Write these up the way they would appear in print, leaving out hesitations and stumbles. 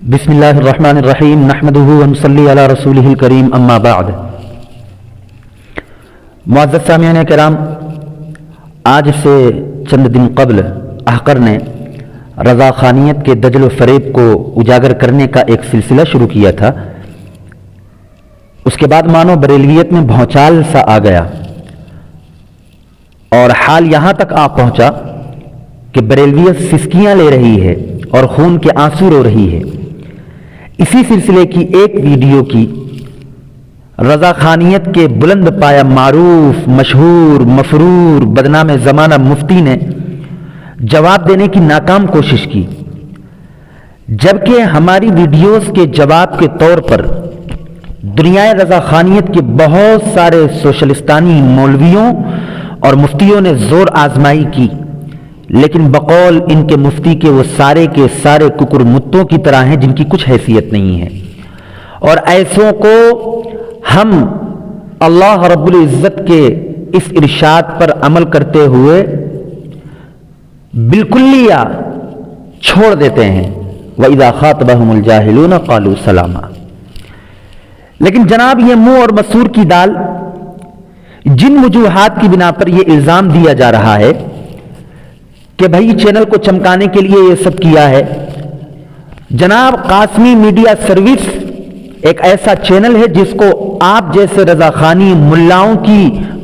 بسم اللہ الرحمن الرحیم نحمده ونصلی علی رسولہ الکریم اما بعد۔ معزز سامعین کرام، آج سے چند دن قبل احقر نے رضا خانیت کے دجل و فریب کو اجاگر کرنے کا ایک سلسلہ شروع کیا تھا۔ اس کے بعد مانو بریلویت میں بھونچال سا آ گیا اور حال یہاں تک آ پہنچا کہ بریلویت سسکیاں لے رہی ہے اور خون کے آنسو رو رہی ہے۔ اسی سلسلے کی ایک ویڈیو کی رضا خانیت کے بلند پایا معروف مشہور مفرور بدنام زمانہ مفتی نے جواب دینے کی ناکام کوشش کی، جبکہ ہماری ویڈیوز کے جواب کے طور پر دنیا رضا خانیت کے بہت سارے سوشلستانی مولویوں اور مفتیوں نے زور آزمائی کی، لیکن بقول ان کے مفتی کے وہ سارے کے سارے ککر متوں کی طرح ہیں جن کی کچھ حیثیت نہیں ہے، اور ایسوں کو ہم اللہ رب العزت کے اس ارشاد پر عمل کرتے ہوئے بالکلیہ چھوڑ دیتے ہیں۔ وَإِذَا خَاطَبَهُمُ الْجَاهِلُونَ قَالُوا سَلَامًا۔ لیکن جناب یہ منہ اور مسور کی دال، جن وجوہات کی بنا پر یہ الزام دیا جا رہا ہے کہ بھائی چینل کو چمکانے کے لیے یہ سب کیا ہے، جناب قاسمی میڈیا سروس ایک ایسا چینل ہے جس کو آپ جیسے رضا خانی ملاؤں کی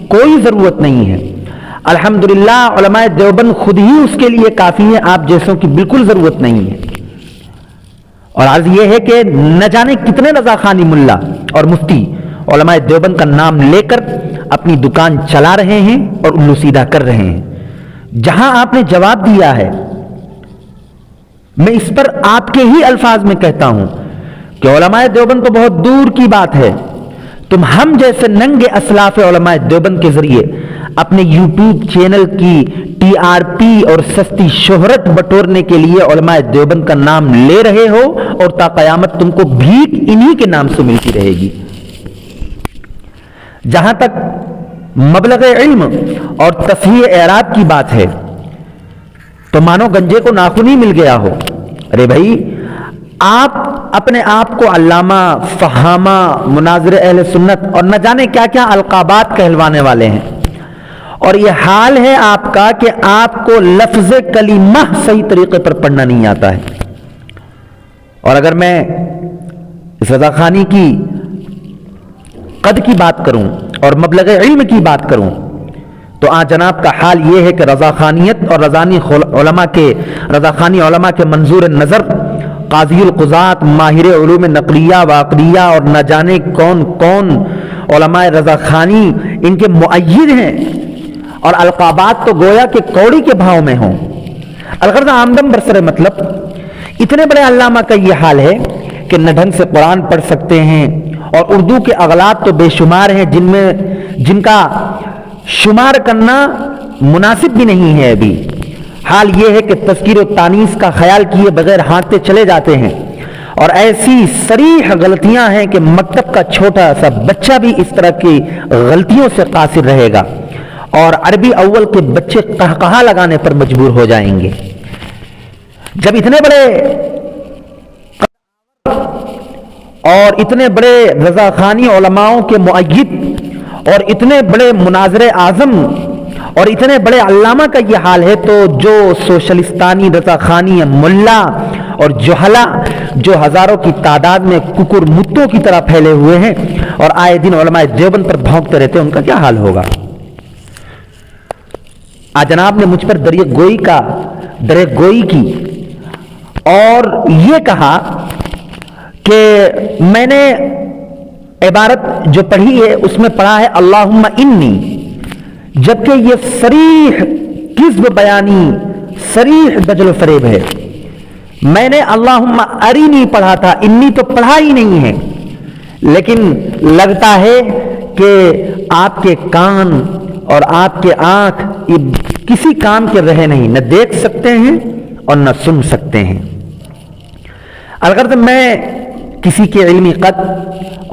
کوئی ضرورت نہیں ہے۔ الحمدللہ علماء دیوبند خود ہی اس کے لیے کافی ہیں، آپ جیسوں کی بالکل ضرورت نہیں ہے۔ اور عرض یہ ہے کہ نہ جانے کتنے رضا خانی ملا اور مفتی علماء دیوبند کا نام لے کر اپنی دکان چلا رہے ہیں اور الو سیدھا کر رہے ہیں۔ جہاں آپ نے جواب دیا ہے، میں اس پر آپ کے ہی الفاظ میں کہتا ہوں کہ علماء دیوبند تو بہت دور کی بات ہے، تم ہم جیسے ننگے اسلاف علماء دیوبند کے ذریعے اپنے یوٹیوب چینل کی ٹی آر پی اور سستی شہرت بٹورنے کے لیے علماء دیوبند کا نام لے رہے ہو، اور تا قیامت تم کو بھیک انہی کے نام سے ملتی رہے گی۔ جہاں تک مبلغ علم اور تصحیح اعراب کی بات ہے تو مانو گنجے کو ناخن ہی مل گیا ہو۔ ارے بھائی، آپ اپنے آپ کو علامہ، فہامہ، مناظر اہل سنت اور نہ جانے کیا کیا القابات کہلوانے والے ہیں، اور یہ حال ہے آپ کا کہ آپ کو لفظ کلمہ صحیح طریقے پر پڑھنا نہیں آتا ہے۔ اور اگر میں اس رضا خانی کی قد کی بات کروں اور مبلغ علم کی بات کروں تو جناب کا حال یہ ہے کہ رضا خانیت اور رضا خانی علماء کے منظور نظر قاضی القضات، ماہر علوم نقلیہ و عقلیہ اور نہ جانے کون کون علماء رضا خانی ان کے مؤید ہیں، اور القابات تو گویا کہ کوڑی کے بھاؤ میں ہوں۔ الغرض آمدم برسر مطلب اتنے بڑے علامہ کا یہ حال ہے کہ نہ ڈھنگ سے قرآن پڑھ سکتے ہیں، اور اردو کے اغلاط تو بے شمار ہیں جن کا شمار کرنا مناسب بھی نہیں ہے۔ ابھی حال یہ ہے کہ تذکیر و تانیث کا خیال کیے بغیر ہانکتے چلے جاتے ہیں، اور ایسی صریح غلطیاں ہیں کہ مکتب کا چھوٹا سا بچہ بھی اس طرح کی غلطیوں سے قاصر رہے گا، اور عربی اول کے بچے قہقہا لگانے پر مجبور ہو جائیں گے۔ جب اتنے بڑے اور اتنے بڑے رضا خانی علماؤں کے مؤید اور اتنے بڑے مناظر اعظم اور اتنے بڑے علامہ کا یہ حال ہے، تو جو سوشلستانی رضا خانی ملا اور جہلا جو ہزاروں کی تعداد میں ککر متوں کی طرح پھیلے ہوئے ہیں اور آئے دن علماء دیوبند پر بھونکتے رہتے ہیں، ان کا کیا حال ہوگا؟ جناب نے مجھ پر درے گوئی کی اور یہ کہا کہ میں نے عبارت جو پڑھی ہے اس میں پڑھا ہے اللہم انی، جبکہ یہ صریح کذب بیانی، صریح دجل و فریب ہے۔ میں نے اللہم ارینی پڑھا تھا، انی تو پڑھا ہی نہیں ہے، لیکن لگتا ہے کہ آپ کے کان اور آپ کے آنکھ یہ کسی کام کے رہے نہیں، نہ دیکھ سکتے ہیں اور نہ سن سکتے ہیں۔ الغرض میں کسی کے علمی قد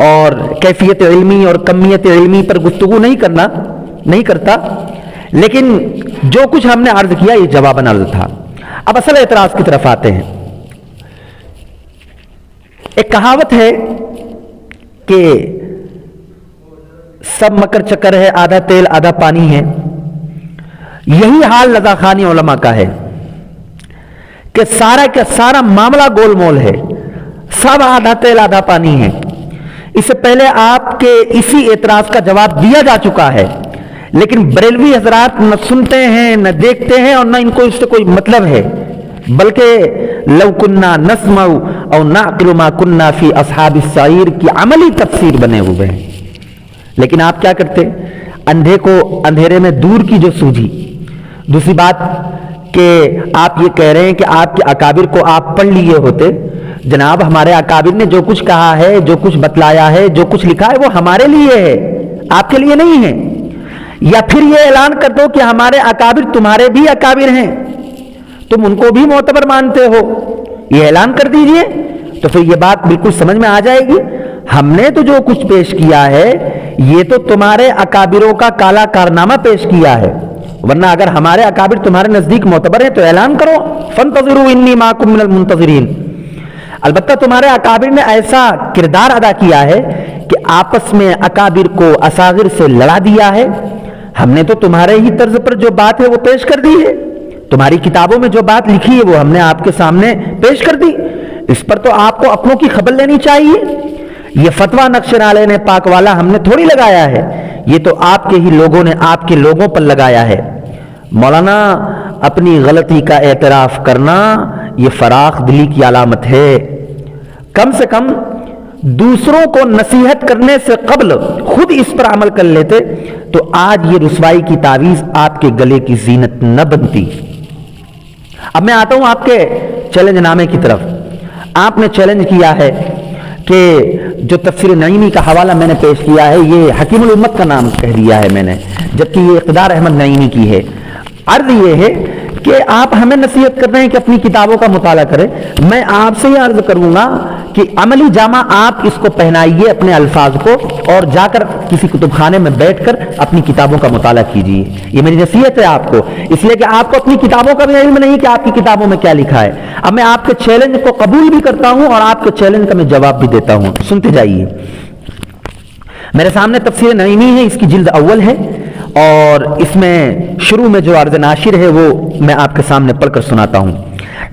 اور کیفیت علمی اور کمیت علمی پر گفتگو نہیں کرتا، لیکن جو کچھ ہم نے عرض کیا یہ جواباً عرض تھا۔ اب اصل اعتراض کی طرف آتے ہیں۔ ایک کہاوت ہے کہ سب مکر چکر ہے، آدھا تیل آدھا پانی ہے. یہی حال رضا خانی علماء کا ہے کہ سارا کا سارا معاملہ گول مول ہے، سب آدھا تیل آدھا پانی ہے. اس سے پہلے آپ کے اسی اعتراض کا جواب دیا جا چکا ہے، لیکن بریلوی حضرات نہ سنتے ہیں نہ دیکھتے ہیں اور نہ ان کو اس سے کوئی مطلب ہے، بلکہ لو کننا نسمع او نعقل ما کننا فی اصحاب السعیر کی عملی تفسیر بنے ہوئے ہیں. لیکن آپ کیا کرتے؟ اندھے کو اندھیرے میں دور کی جو سوجھی. دوسری بات کہ آپ یہ کہہ رہے ہیں کہ آپ کے اکابر کو آپ پڑھ لیے ہوتے. جناب ہمارے اکابر نے جو کچھ کہا ہے، جو کچھ بتلایا ہے، جو کچھ لکھا ہے وہ ہمارے لیے ہے، آپ کے لیے نہیں ہے. یا پھر یہ اعلان کر دو کہ ہمارے اکابر تمہارے بھی اکابر ہیں، تم ان کو بھی معتبر مانتے ہو، یہ اعلان کر دیجئے، تو پھر یہ بات بالکل سمجھ میں آ جائے گی. ہم نے تو جو کچھ پیش کیا ہے یہ تو تمہارے اکابروں کا کالا کارنامہ پیش کیا ہے، ورنہ اگر ہمارے اکابر تمہارے نزدیک معتبر ہیں تو اعلان کرو فانتظروا انی معکم من المنتظرین. البتہ تمہارے اکابر نے ایسا کردار ادا کیا ہے کہ آپس میں اکابر کو اصاغر سے لڑا دیا ہے. ہم نے تو تمہارے ہی طرز پر جو بات ہے وہ پیش کر دی ہے، تمہاری کتابوں میں جو بات لکھی ہے وہ ہم نے آپ کے سامنے پیش کر دی. اس پر تو آپ کو اپنوں کی خبر لینی چاہیے. یہ فتویٰ نقش نالے نے پاک والا ہم نے تھوڑی لگایا ہے، یہ تو آپ کے ہی لوگوں نے آپ کے لوگوں پر لگایا ہے. مولانا اپنی غلطی کا اعتراف کرنا یہ فراخ دلی کی علامت ہے. کم سے کم دوسروں کو نصیحت کرنے سے قبل خود اس پر عمل کر لیتے تو آج یہ رسوائی کی تعویذ آپ کے گلے کی زینت نہ بنتی. اب میں آتا ہوں آپ کے چیلنج نامے کی طرف. آپ نے چیلنج کیا ہے کہ جو تفسیر نعیمی کا حوالہ میں نے پیش کیا ہے یہ حکیم الامت کا نام کہہ دیا ہے میں نے، جبکہ یہ اقتدار احمد نعیمی کی ہے. عرض یہ ہے کہ آپ ہمیں نصیحت کر رہے ہیں کہ اپنی کتابوں کا مطالعہ کریں. میں آپ سے یہ عرض کروں گا کہ عملی جامہ آپ اس کو پہنائیے اپنے الفاظ کو اور جا کر کسی کتب خانے میں بیٹھ کر اپنی کتابوں کا مطالعہ کیجیے. یہ میری نصیحت ہے آپ کو، اس لیے کہ آپ کو اپنی کتابوں کا بھی علم نہیں کہ آپ کی کتابوں میں کیا لکھا ہے. اب میں آپ کے چیلنج کو قبول بھی کرتا ہوں اور آپ کے چیلنج کا میں جواب بھی دیتا ہوں. سنتے جائیے. میرے سامنے تفسیر نعیمی ہے، اس کی جلد اول ہے اور اس میں شروع میں جو عرض ناشر ہے وہ میں آپ کے سامنے پڑھ کر سناتا ہوں.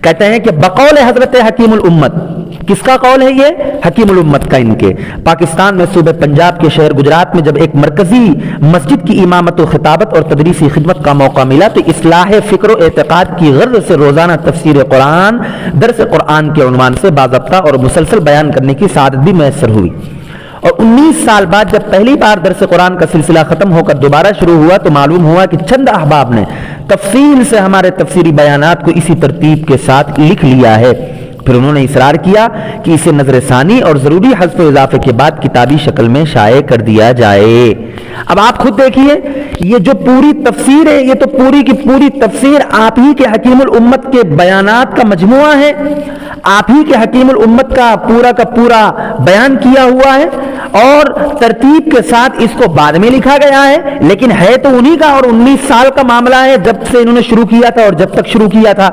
کہتے ہیں کہ بقول حضرت حکیم الامت. کس کا قول ہے یہ؟ حکیم الامت کا. ان کے پاکستان میں صوبہ پنجاب کے شہر گجرات میں جب ایک مرکزی مسجد کی امامت و خطابت اور تدریسی خدمت کا موقع ملا تو اصلاح فکر و اعتقاد کی غرض سے روزانہ تفسیر قرآن، درس قرآن کے عنوان سے باضابطہ اور مسلسل بیان کرنے کی سعادت بھی میسر ہوئی. اور 19 سال بعد جب پہلی بار درس قرآن کا سلسلہ ختم ہو کر دوبارہ شروع ہوا تو معلوم ہوا کہ چند احباب نے تفصیل سے ہمارے تفسیری بیانات کو اسی ترتیب کے ساتھ لکھ لیا ہے. پھر انہوں نے اصرار کیا کہ اسے نظر ثانی اور ضروری حذف و اضافے کے بعد کتابی شکل میں شائع کر دیا جائے. اب آپ خود دیکھیے یہ جو پوری تفسیر ہے یہ تو پوری کی پوری تفسیر آپ ہی کے حکیم الامت کے بیانات کا مجموعہ ہے. آپ ہی کے حکیم الامت کا پورا بیان کیا ہوا ہے اور ترتیب کے ساتھ اس کو بعد میں لکھا گیا ہے، لیکن ہے تو انہی کا اور 19 سال کا معاملہ ہے جب سے انہوں نے شروع کیا تھا اور جب تک شروع کیا تھا.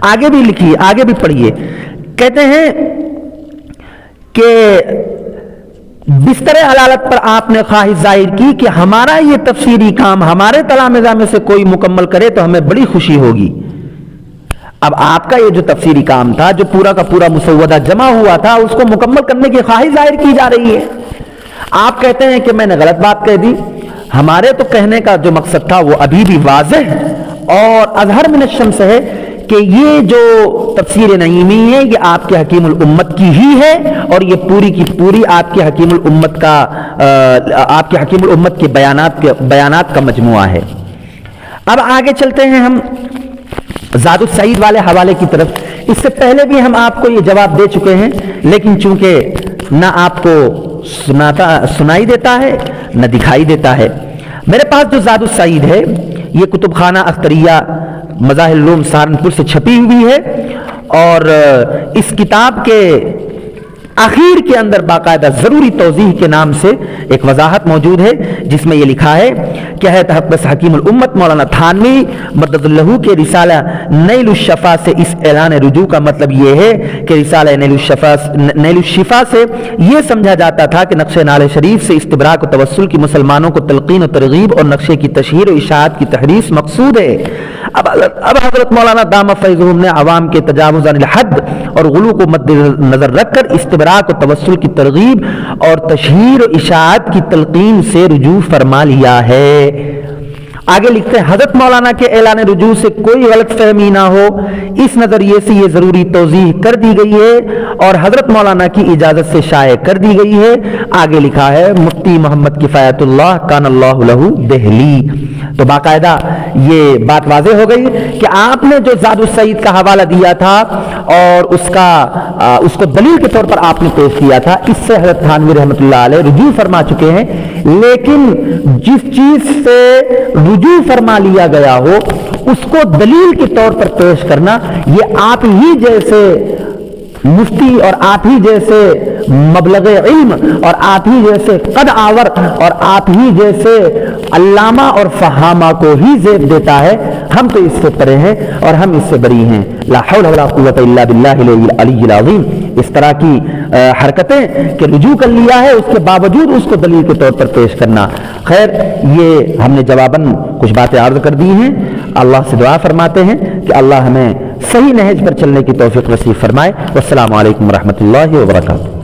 آگے بھی لکھیے، آگے بھی پڑھیے. کہتے ہیں کہ بستر علالت پر آپ نے خواہش ظاہر کی کہ ہمارا یہ تفسیری کام ہمارے تلامذہ میں سے کوئی مکمل کرے تو ہمیں بڑی خوشی ہوگی. اب آپ کا یہ جو تفسیری کام تھا جو پورا کا پورا مسودہ جمع ہوا تھا اس کو مکمل کرنے کی خواہش ظاہر کی جا رہی ہے. آپ کہتے ہیں کہ میں نے غلط بات کہہ دی. ہمارے تو کہنے کا جو مقصد تھا وہ ابھی بھی واضح اور اظہر من الشمس ہے کہ یہ جو تفسیر نعیمی ہے یہ آپ کے حکیم الامت کی ہی ہے اور یہ پوری کی پوری آپ کے حکیم الامت کے بیانات کا مجموعہ ہے. اب آگے چلتے ہیں ہم زاد السعید والے حوالے کی طرف. اس سے پہلے بھی ہم آپ کو یہ جواب دے چکے ہیں لیکن چونکہ نہ آپ کو سنائی دیتا ہے نہ دکھائی دیتا ہے. میرے پاس جو زاد السعید ہے یہ کتب خانہ اختریہ مظاہر العلوم سہارنپور سے چھپی ہوئی ہے اور اس کتاب کے آخر کے اندر باقاعدہ ضروری توضیح کے نام سے ایک وضاحت موجود ہے جس میں یہ لکھا ہے کیا ہے تحقیق حکیم الامت مولانا تھانوی مدد اللہ کے رسالہ نیل الشفا سے اس اعلان رجوع کا مطلب یہ ہے کہ رسالہ نیل الشفا سے یہ سمجھا جاتا تھا کہ نقشہ نال شریف سے استبراک و توسل کی مسلمانوں کو تلقین و ترغیب اور نقشے کی تشہیر و اشاعت کی تحریص مقصود ہے۔ اب حضرت مولانا دامہ فیضہم نے عوام کے تجاوز عن الحد اور غلو کو مد نظر رکھ کر استبراک و توسل کی ترغیب اور تشہیر و اشاعت کی تلقین سے رجوع فرما لیا ہے۔ آگے لکھتے ہیں حضرت مولانا کے اعلان رجوع سے کوئی غلط فہمی نہ ہو اس نظریے سے یہ ضروری توضیح کر دی گئی ہے اور حضرت مولانا کی اجازت سے شائع کر دی گئی ہے۔ آگے لکھا ہے مفتی محمد کفایت اللہ کان اللہ لہ دہلی۔ تو باقاعدہ یہ بات واضح ہو گئی کہ آپ نے جو زاد السعید کا حوالہ دیا تھا اور اس کو دلیل کے طور پر آپ نے پیش کیا تھا، اس سے حضرت تھانوی رحمۃ اللہ علیہ رجوع فرما چکے ہیں، لیکن جس چیز سے رجوع فرما لیا گیا ہو اس کو دلیل کے طور پر پیش کرنا یہ آپ ہی جیسے مفتی اور آپ ہی جیسے مبلغ علم اور آپ ہی جیسے قد آور اور آپ ہی جیسے علامہ اور فہامہ کو ہی زیب دیتا ہے۔ ہم تو اس سے پرے ہیں اور ہم اس سے بری ہیں۔ لا حول ولا قوت الا باللہ العلی العظیم۔ اس طرح کی حرکتیں کہ رجوع کر لیا ہے اس کے باوجود اس کو دلیل کے طور پر پیش کرنا، خیر یہ ہم نے جواباً کچھ باتیں عرض کر دی ہیں۔ اللہ سے دعا فرماتے ہیں کہ اللہ ہمیں صحیح نہج پر چلنے کی توفیق نصیب فرمائے۔ والسلام علیکم ورحمۃ اللہ وبرکاتہ۔